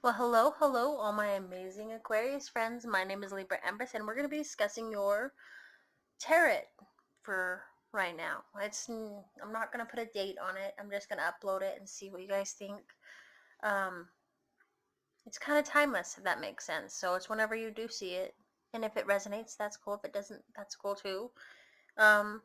Well, hello, all my amazing Aquarius friends. My name is Libra Empress, and we're going to be discussing your tarot for right now. I'm not going to put a date on it. I'm just going to upload it and see what you guys think. Um, it's kind of timeless, if that makes sense. So it's whenever you do see it, and if it resonates, that's cool. If it doesn't, that's cool too. Um,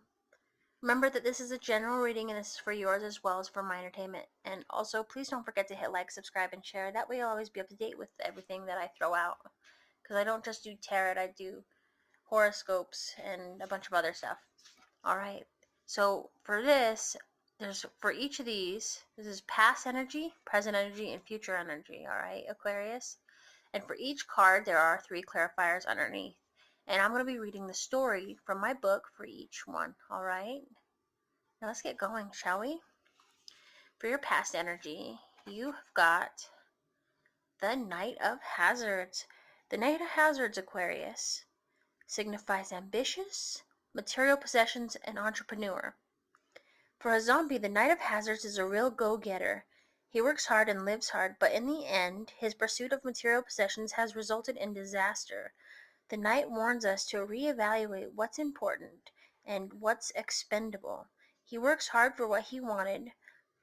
Remember that this is a general reading and this is for yours as well as for my entertainment. And also, please don't forget to hit like, subscribe, and share. That way you'll always be up to date with everything that I throw out. Because I don't just do tarot, I do horoscopes and a bunch of other stuff. Alright, so for this, there's for each of these, this is past energy, present energy, and future energy. Alright, Aquarius? And for each card, there are 3 clarifiers underneath. And I'm going to be reading the story from my book for each one. Alright? Now let's get going, shall we? For your past energy, you've got the Knight of Hazards. The Knight of Hazards, Aquarius, signifies ambitious, material possessions, and entrepreneur. For a zombie, the Knight of Hazards is a real go-getter. He works hard and lives hard, but in the end, his pursuit of material possessions has resulted in disaster. The Knight warns us to reevaluate what's important and what's expendable. He works hard for what he wanted,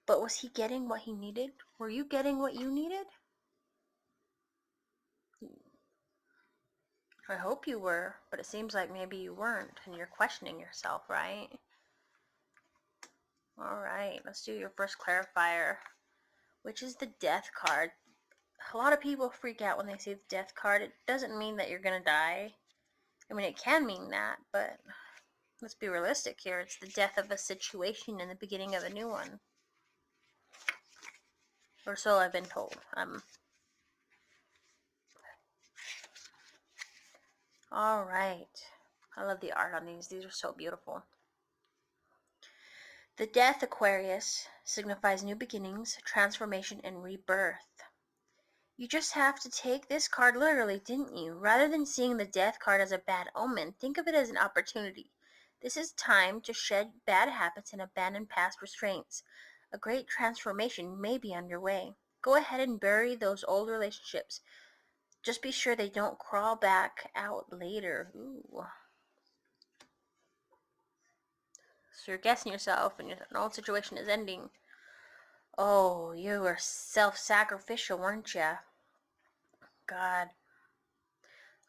but was he getting what he needed? Were you getting what you needed? I hope you were, but it seems like maybe you weren't, and you're questioning yourself, right? Alright, let's do your first clarifier, which is the Death card. A lot of people freak out when they see the Death card. It doesn't mean that you're gonna die. I mean, it can mean that, but let's be realistic here. It's the death of a situation and the beginning of a new one. Or so I've been told. Alright. I love the art on these. These are so beautiful. The Death, Aquarius, signifies new beginnings, transformation, and rebirth. You just have to take this card literally, didn't you? Rather than seeing the Death card as a bad omen, think of it as an opportunity. This is time to shed bad habits and abandon past restraints. A great transformation may be underway. Go ahead and bury those old relationships. Just be sure they don't crawl back out later. Ooh. So you're guessing yourself and an old situation is ending. Oh, you were self-sacrificial, weren't you? God,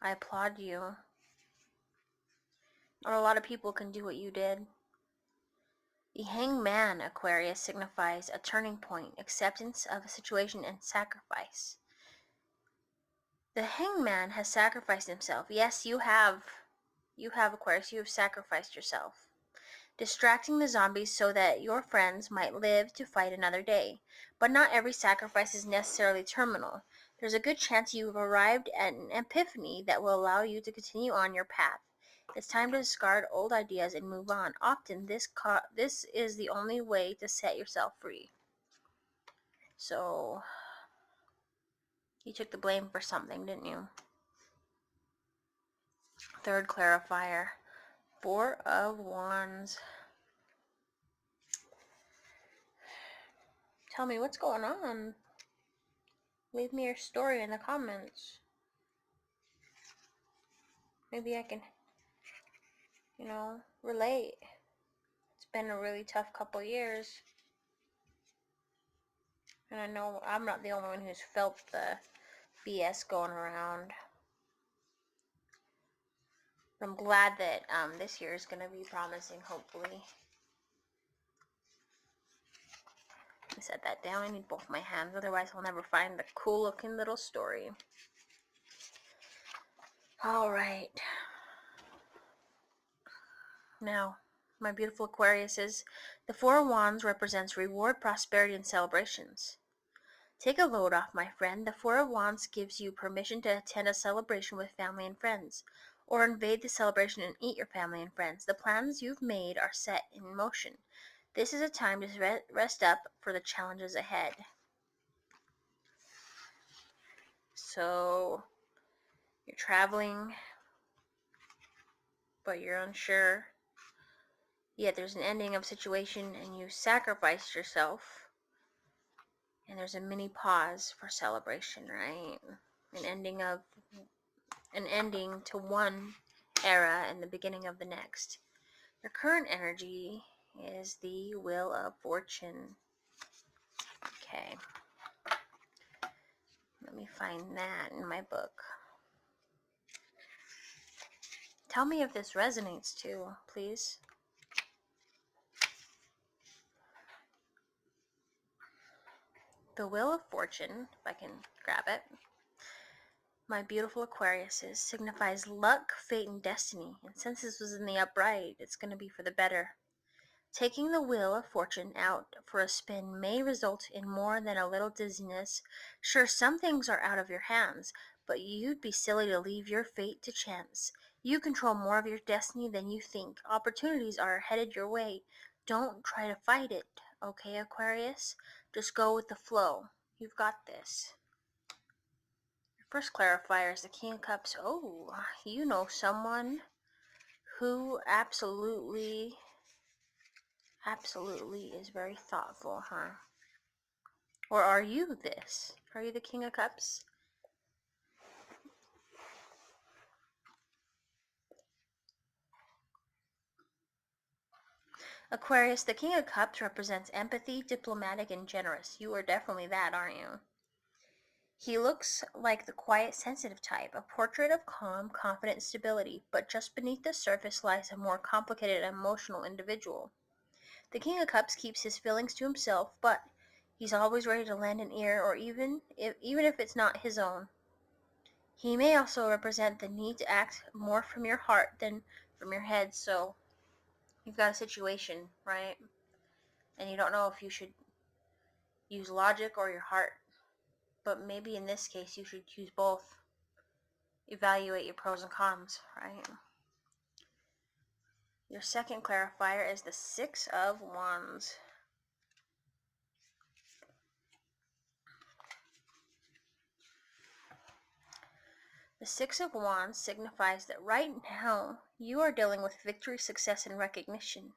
I applaud you. Or a lot of people can do what you did. The Hangman, Aquarius, signifies a turning point, acceptance of a situation, and sacrifice. The Hangman has sacrificed himself. Yes, you have, Aquarius, you have sacrificed yourself. Distracting the zombies so that your friends might live to fight another day. But not every sacrifice is necessarily terminal. There's a good chance you've arrived at an epiphany that will allow you to continue on your path. It's time to discard old ideas and move on. Often, this is the only way to set yourself free. So, you took the blame for something, didn't you? Third clarifier. 4 of Wands. Tell me what's going on. Leave me your story in the comments. Maybe I can, relate. It's been a really tough couple years. And I know I'm not the only one who's felt the BS going around. I'm glad that this year is going to be promising, hopefully. I set that down. I need both my hands, otherwise I'll never find the cool looking little story. Alright. Now, my beautiful Aquariuses, the 4 of Wands represents reward, prosperity, and celebrations. Take a load off, my friend. The 4 of Wands gives you permission to attend a celebration with family and friends, or invade the celebration and eat your family and friends. The plans you've made are set in motion. This is a time to rest up for the challenges ahead. So, you're traveling, but you're unsure. Yet there's an ending of situation and you sacrificed yourself. And there's a mini pause for celebration, right? An ending to one era and the beginning of the next. Your current energy is the Wheel of Fortune. Okay. Let me find that in my book. Tell me if this resonates too, please. The Wheel of Fortune, if I can grab it. My beautiful Aquariuses, signifies luck, fate, and destiny. And since this was in the upright, it's going to be for the better. Taking the Wheel of Fortune out for a spin may result in more than a little dizziness. Sure, some things are out of your hands, but you'd be silly to leave your fate to chance. You control more of your destiny than you think. Opportunities are headed your way. Don't try to fight it, okay, Aquarius? Just go with the flow. You've got this. Your first clarifier is the King of Cups. Oh, you know someone who absolutely is very thoughtful, huh? Or are you this? Are you the King of Cups? Aquarius, the King of Cups represents empathy, diplomatic, and generous. You are definitely that, aren't you? He looks like the quiet, sensitive type, a portrait of calm, confident stability, but just beneath the surface lies a more complicated, emotional individual. The King of Cups keeps his feelings to himself, but he's always ready to lend an ear, or even if it's not his own. He may also represent the need to act more from your heart than from your head, so you've got a situation, right? And you don't know if you should use logic or your heart, but maybe in this case you should use both. Evaluate your pros and cons, right? Your second clarifier is the Six of Wands. The Six of Wands signifies that right now you are dealing with victory, success, and recognition.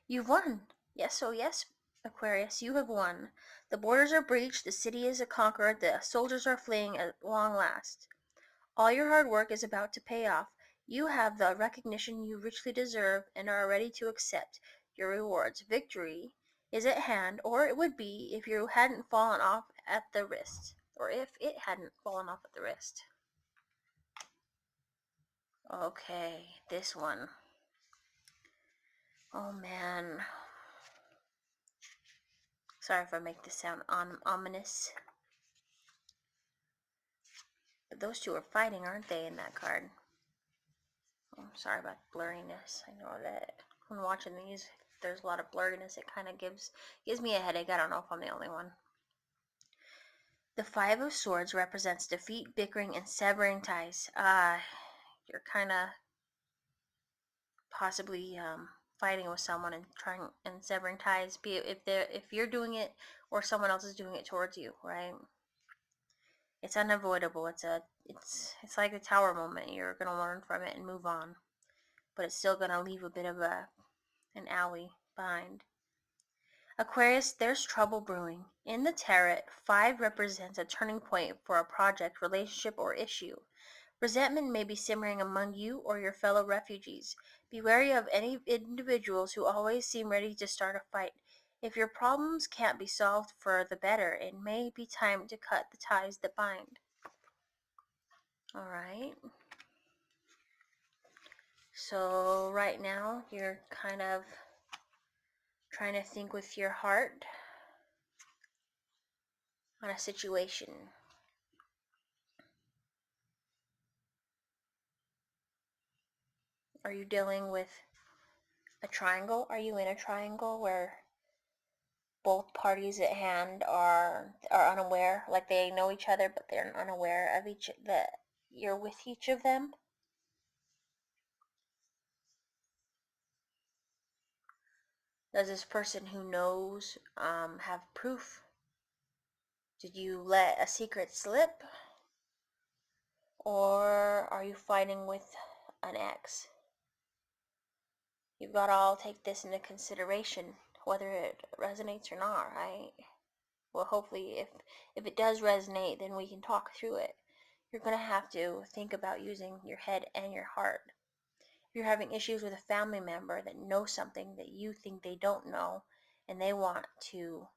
You've won. Yes, oh yes, Aquarius, you have won. The borders are breached, the city is conquered, the soldiers are fleeing at long last. All your hard work is about to pay off. You have the recognition you richly deserve and are ready to accept your rewards. Victory is at hand, or it would be if you hadn't fallen off at the wrist, or if it hadn't fallen off at the wrist. Okay, this one. Oh man. Sorry if I make this sound ominous. But those two are fighting, aren't they, in that card? I'm sorry about blurriness. I know that when watching these, there's a lot of blurriness. It kind of gives me a headache. I don't know if I'm the only one. The Five of Swords represents defeat, bickering, and severing ties. You're kind of possibly fighting with someone and trying and severing ties. Be it if you're doing it or someone else is doing it towards you, right? It's unavoidable. It's like a tower moment. You're gonna learn from it and move on, but it's still gonna leave a bit of an alley behind. Aquarius, there's trouble brewing. In the tarot, 5 represents a turning point for a project, relationship, or issue. Resentment may be simmering among you or your fellow refugees. Be wary of any individuals who always seem ready to start a fight. If your problems can't be solved for the better, it may be time to cut the ties that bind. Alright. So right now, you're kind of trying to think with your heart on a situation. Are you dealing with a triangle? Are you in a triangle where both parties at hand are unaware, like they know each other, but they're unaware of that you're with each of them? Does this person who knows have proof? Did you let a secret slip? Or are you fighting with an ex? You've got to all take this into consideration, whether it resonates or not, right? well, hopefully if it does resonate, then we can talk through it. You're going to have to think about using your head and your heart. If you're having issues with a family member that knows something that you think they don't know, and they want to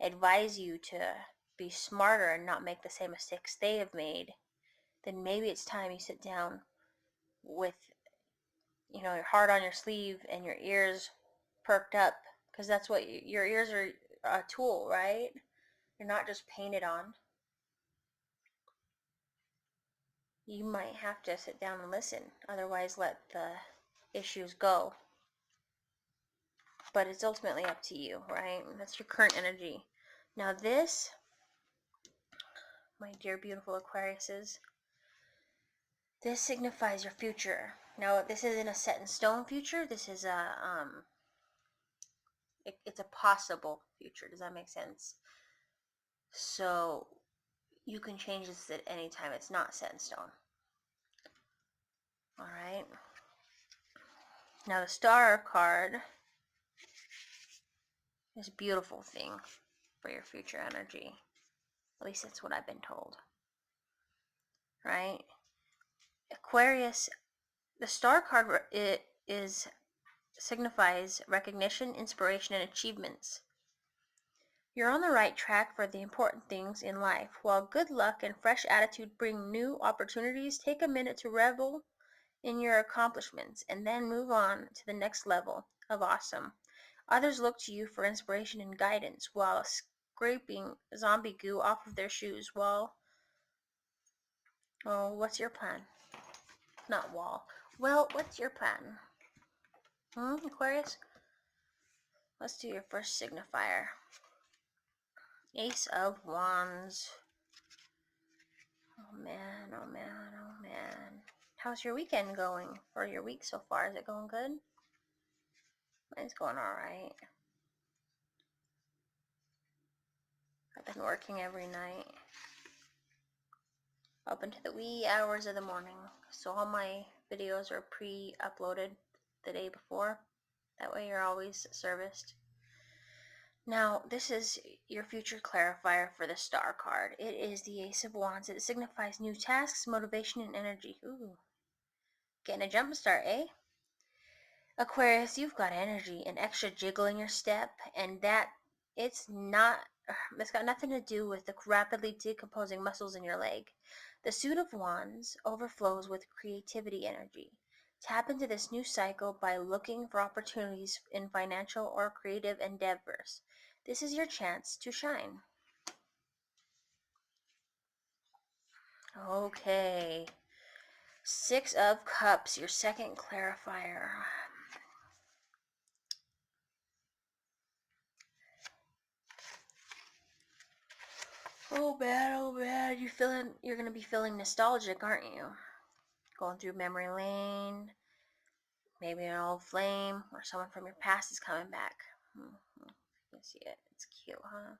advise you to be smarter and not make the same mistakes they have made, then maybe it's time you sit down with, your heart on your sleeve and your ears perked up, because that's what your ears are, a tool, right? You're not just painted on. You might have to sit down and listen, otherwise let the issues go. But it's ultimately up to you, right? That's your current energy. Now this, my dear beautiful Aquariuses, this signifies your future. Now this isn't a set in stone future. This is it's a possible future. Does that make sense? So you can change this at any time. It's not set in stone. All right. Now the Star card is a beautiful thing for your future energy. At least that's what I've been told. Right? Aquarius, the Star card signifies recognition, inspiration, and achievements. You're on the right track for the important things in life. While good luck and fresh attitude bring new opportunities, take a minute to revel in your accomplishments and then move on to the next level of awesome. Others look to you for inspiration and guidance while scraping zombie goo off of their shoes. Well, what's your plan? Not wall. Well, what's your plan? Aquarius? Let's do your first signifier. Ace of Wands. Oh man, oh man, oh man. How's your weekend going? Or your week so far? Is it going good? Mine's going alright. I've been working every night up into the wee hours of the morning. So all my videos are pre-uploaded the day before. That way you're always serviced. Now, this is your future clarifier for the Star card. It is the Ace of Wands. It signifies new tasks, motivation, and energy. Ooh. Getting a jump start, eh? Aquarius, you've got energy, an extra jiggle in your step, and it's got nothing to do with the rapidly decomposing muscles in your leg. The Suit of Wands overflows with creativity energy. Tap into this new cycle by looking for opportunities in financial or creative endeavors. This is your chance to shine. Okay. Six of Cups, your second clarifier. Oh man, you're gonna be feeling nostalgic, aren't you? Going through memory lane, maybe an old flame, or someone from your past is coming back. You can see it. It's cute, huh?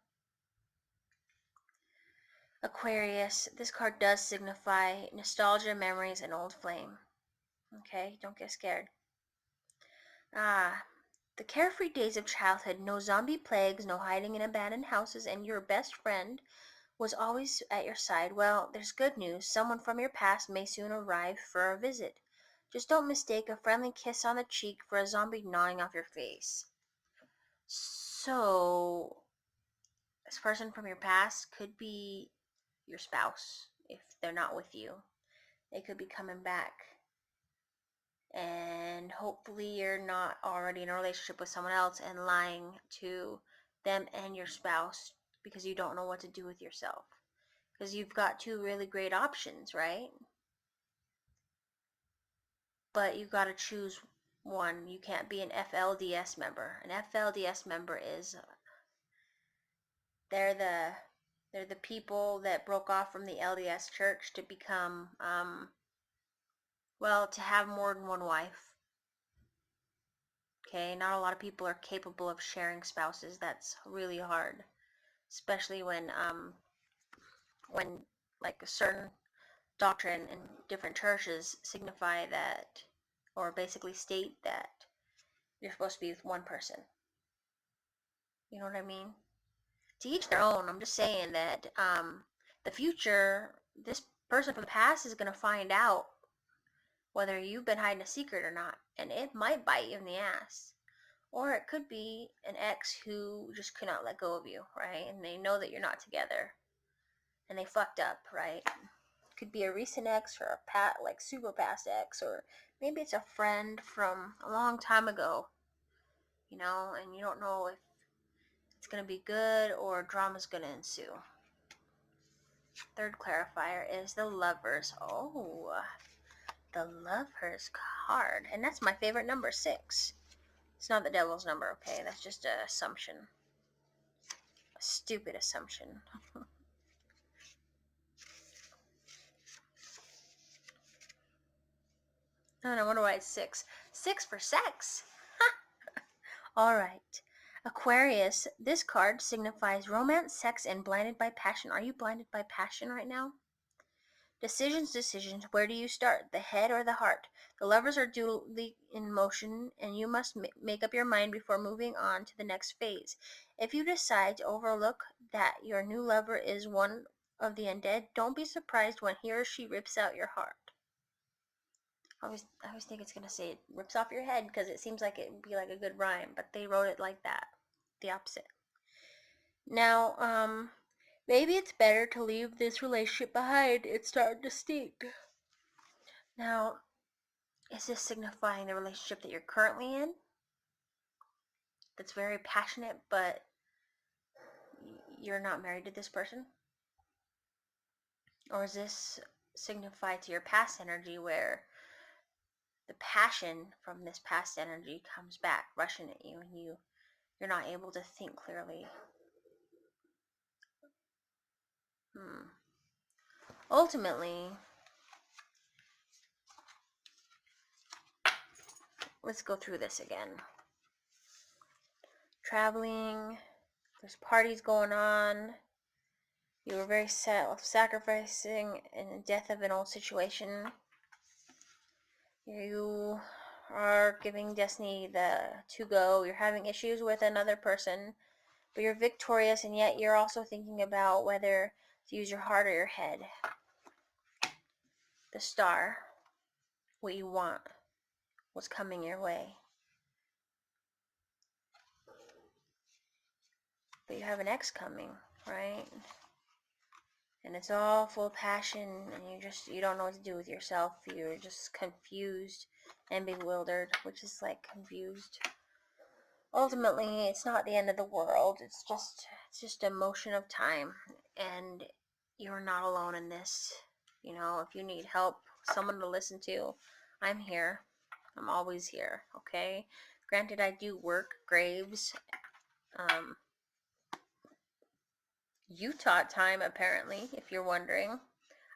Aquarius, this card does signify nostalgia, memories, and old flame. Okay, don't get scared. The carefree days of childhood, no zombie plagues, no hiding in abandoned houses, and your best friend was always at your side. Well, there's good news. Someone from your past may soon arrive for a visit. Just don't mistake a friendly kiss on the cheek for a zombie gnawing off your face. So, this person from your past could be your spouse if they're not with you. They could be coming back. And hopefully you're not already in a relationship with someone else and lying to them and your spouse because you don't know what to do with yourself. Because you've got two really great options, right? But you've got to choose one. You can't be an FLDS member. An FLDS member is they're the people that broke off from the LDS church to become to have more than one wife. Okay, not a lot of people are capable of sharing spouses. That's really hard, especially when like a certain doctrine in different churches signify that, or basically state that you're supposed to be with one person. You know what I mean? to each their own. I'm just saying that the future, this person from the past is going to find out whether you've been hiding a secret or not, and it might bite you in the ass. Or it could be an ex who just could not let go of you, right? And they know that you're not together, and they fucked up, right? Could be a recent ex or like super past ex, or maybe it's a friend from a long time ago, and you don't know if it's going to be good or drama's going to ensue. Third clarifier is the Lovers. Oh, the Lovers card. And that's my favorite number, 6. It's not the devil's number, okay? That's just an assumption. A stupid assumption. I wonder why it's 6. 6 for sex. Alright. Aquarius, this card signifies romance, sex, and blinded by passion. Are you blinded by passion right now? Decisions. Where do you start? The head or the heart? The levers are duly in motion, and you must make up your mind before moving on to the next phase. If you decide to overlook that your new lover is one of the undead, don't be surprised when he or she rips out your heart. I always think it's gonna say it rips off your head because it seems like it would be like a good rhyme, but they wrote it like that, the opposite. Now, maybe it's better to leave this relationship behind. It's starting to stink. Now, is this signifying the relationship that you're currently in? That's very passionate, but you're not married to this person? Or is this signify to your past energy where the passion from this past energy comes back rushing at you and you're not able to think clearly? Ultimately, let's go through this again. Traveling, there's parties going on. You were very self-sacrificing in the death of an old situation. You are giving destiny the to go. You're having issues with another person, but you're victorious, and yet you're also thinking about whether to use your heart or your head. The star, what you want, what's coming your way. But you have an ex coming, right? And it's all full of passion, and you don't know what to do with yourself. You're just confused and bewildered, which is like confused. Ultimately, it's not the end of the world. It's just a motion of time, and you're not alone in this. If you need help, someone to listen to, I'm here. I'm always here, okay? Granted, I do work graves. Utah time, apparently, if you're wondering.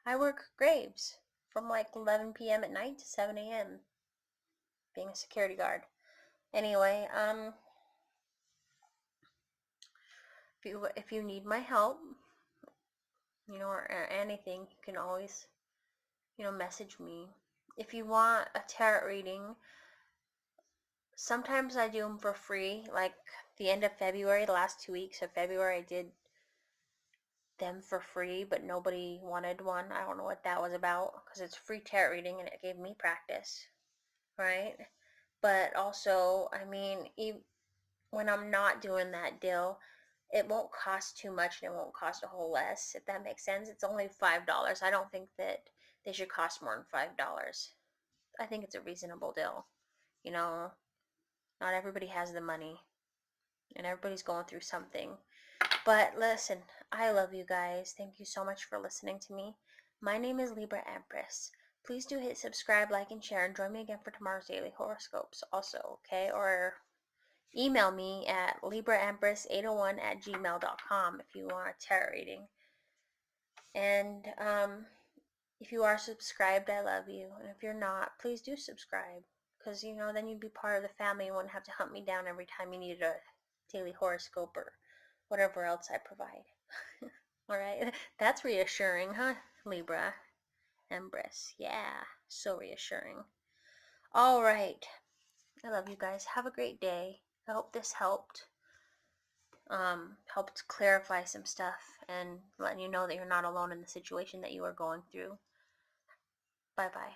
I work graves from like 11 p.m. at night to 7 a.m. being a security guard. Anyway, if you need my help, or anything, you can always, message me. If you want a tarot reading, sometimes I do them for free. Like the end of February, the last 2 weeks of February, I did them for free, but nobody wanted one. I don't know what that was about, because it's free tarot reading and it gave me practice, right? But also, when I'm not doing that deal, it won't cost too much and it won't cost a whole less, if that makes sense. It's only $5. I don't think that they should cost more than $5. I think it's a reasonable deal. Not everybody has the money, and everybody's going through something. But listen, I love you guys. Thank you so much for listening to me. My name is Libra Empress. Please do hit subscribe, like, and share, and join me again for tomorrow's daily horoscopes also, okay? Or email me at libraempress801@gmail.com if you want a tarot reading. And if you are subscribed, I love you. And if you're not, please do subscribe. Because, then you'd be part of the family and wouldn't have to hunt me down every time you needed a daily horoscope or whatever else I provide. Alright, that's reassuring, huh, Libra Empress? Yeah, so reassuring. Alright, I love you guys. Have a great day. I hope this helped. helped clarify some stuff and letting you know that you're not alone in the situation that you are going through. Bye bye.